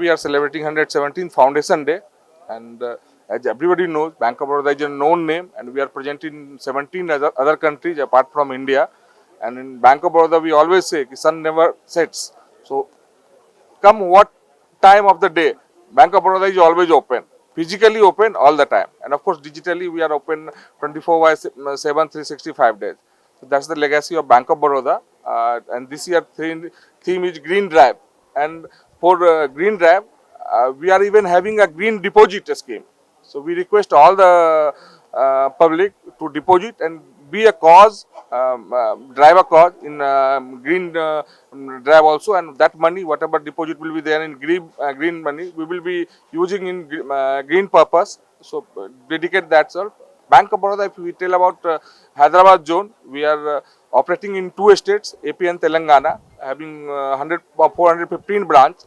we are celebrating 117th Foundation Day, and as everybody knows, Bank of Baroda is a known name, and we are present in 17 other countries apart from India. And in Bank of Baroda, we always say, "Sun never sets." So, come what time of the day, Bank of Baroda is always open, physically open all the time, and of course digitally we are open 24 by 7, 365 days. So that's the legacy of Bank of Baroda. And this year theme is Green Drive, and for Green Drive, we are even having a green deposit scheme. So we request all the public to deposit and be a cause, drive a cause in green drive also, and that money, whatever deposit will be there in green money, we will be using in green purpose. So dedicate that self. Bank of Baroda, if we tell about Hyderabad zone, we are operating in two states, AP and Telangana, having 415 branch.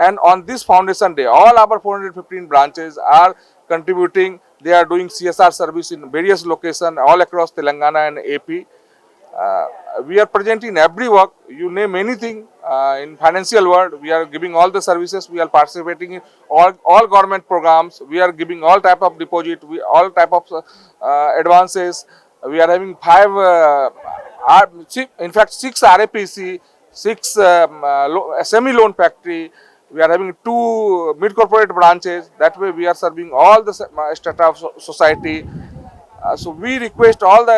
And on this foundation day, all our 415 branches are contributing. They are doing CSR service in various locations all across Telangana and AP. We are present in every work, you name anything in financial world, we are giving all the services. We are participating in all government programs. We are giving all type of deposit, all type of advances. We are having in fact 6 RAPC, 6 SME loan factory. We are having 2 mid corporate branches. That way we are serving all the strata of society. So we request all the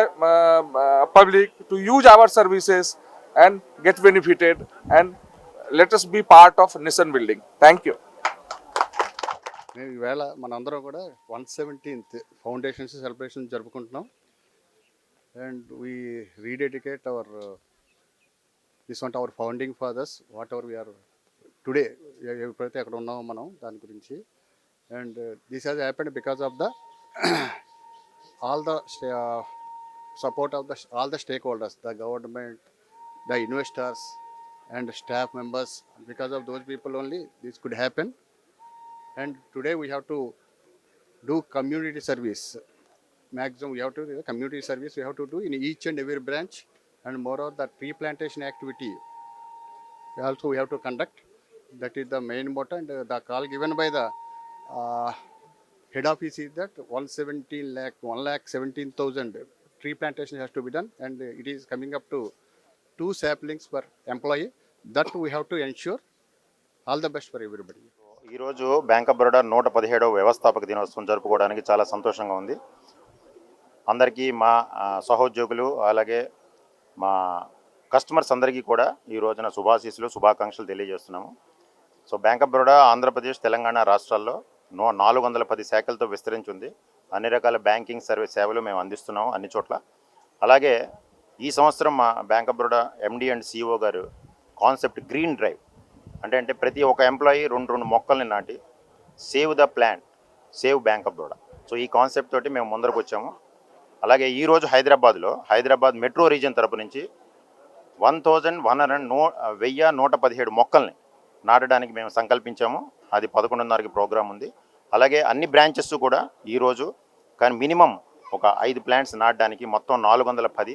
public to use our services and get benefited, and let us be part of nation building. Thank you. మేము ఈవేళ మనందరం కూడా 117th foundations celebration జరుపుకుంటున్నాం. And we rededicate our founding fathers whatever we are today, ఎప్పుడైతే అక్కడ ఉన్నామో మనం దాని గురించి. And this has happened because of the all the support of all the stakeholders, the government, the investors and staff members. Because of those people only this could happen. And today we have to do community service. Maximum we have to do community service, we have to do in each and every branch. And moreover, the tree plantation activity also we have to conduct. That is the main motto. And the call given by the head office is that 1,17,000 tree plantation has to be done, and it is coming up to 2 saplings per employee. That we have to ensure. All the best for everybody. ఈరోజు bank of Baroda 117వ వ్యవస్థాపక దినోత్సవం జరుపుకోవడానికి చాలా సంతోషంగా ఉంది. అందరికీ మా సహోద్యోగులు అలాగే మా కస్టమర్స్ అందరికీ కూడా ఈ రోజున శుభాకాంక్షలు తెలియజేస్తున్నాము. So bank of Baroda Andhra Pradesh, Telangana రాష్ట్రాల్లో 410 శాఖలతో విస్తరించి ఉంది. అన్ని రకాల బ్యాంకింగ్ సేవలు మేము అందిస్తున్నాము అన్ని చోట్ల. అలాగే ఈ సంవత్సరం మా bank of Baroda MD and CEO గారు కాన్సెప్ట్ గ్రీన్ డ్రైవ్ అంటే ప్రతి ఒక్క ఎంప్లాయీ 2 మొక్కల్ని నాటి save the plant, save bank of Baroda. So ఈ కాన్సెప్ట్ తోటి మేము ముందరకు వచ్చాము. అలాగే ఈరోజు హైదరాబాద్ మెట్రో రీజియన్ తరపు నుంచి 1117 మొక్కల్ని నాటడానికి మేము సంకల్పించాము. అది 11:30కి ప్రోగ్రాం ఉంది. అలాగే అన్ని బ్రాంచెస్ కూడా ఈరోజు కానీ మినిమం ఒక 5 ప్లాంట్స్ నాటడానికి మొత్తం 410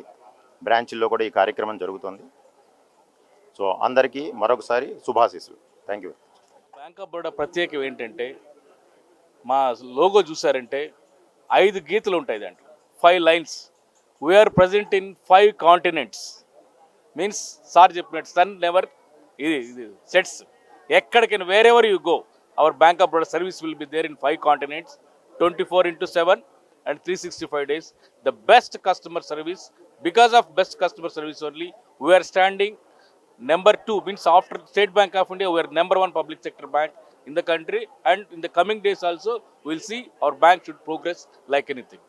బ్రాంచుల్లో కూడా ఈ కార్యక్రమం జరుగుతుంది. సో అందరికీ మరొకసారి శుభాశీస్సులు. Thank you. Bank of Baroda ప్రత్యేకం ఏంటంటే మా లోగో చూసారంటే 5 గీతలు ఉంటాయి దాంట్లో, 5 lines. We are present in 5 continents. Means sir చెప్పినట్టు సన్ నెవర్ ఇది సెట్స్. ఎక్కడికైనా wherever you go, our bank of Baroda service will be there in 5 continents 24/7 and 365 days. The best customer service. Because of best customer service only, we are standing number 2. Means after State Bank of India, we are number 1 public sector bank in the country. And in the coming days also, we will see our bank should progress like anything.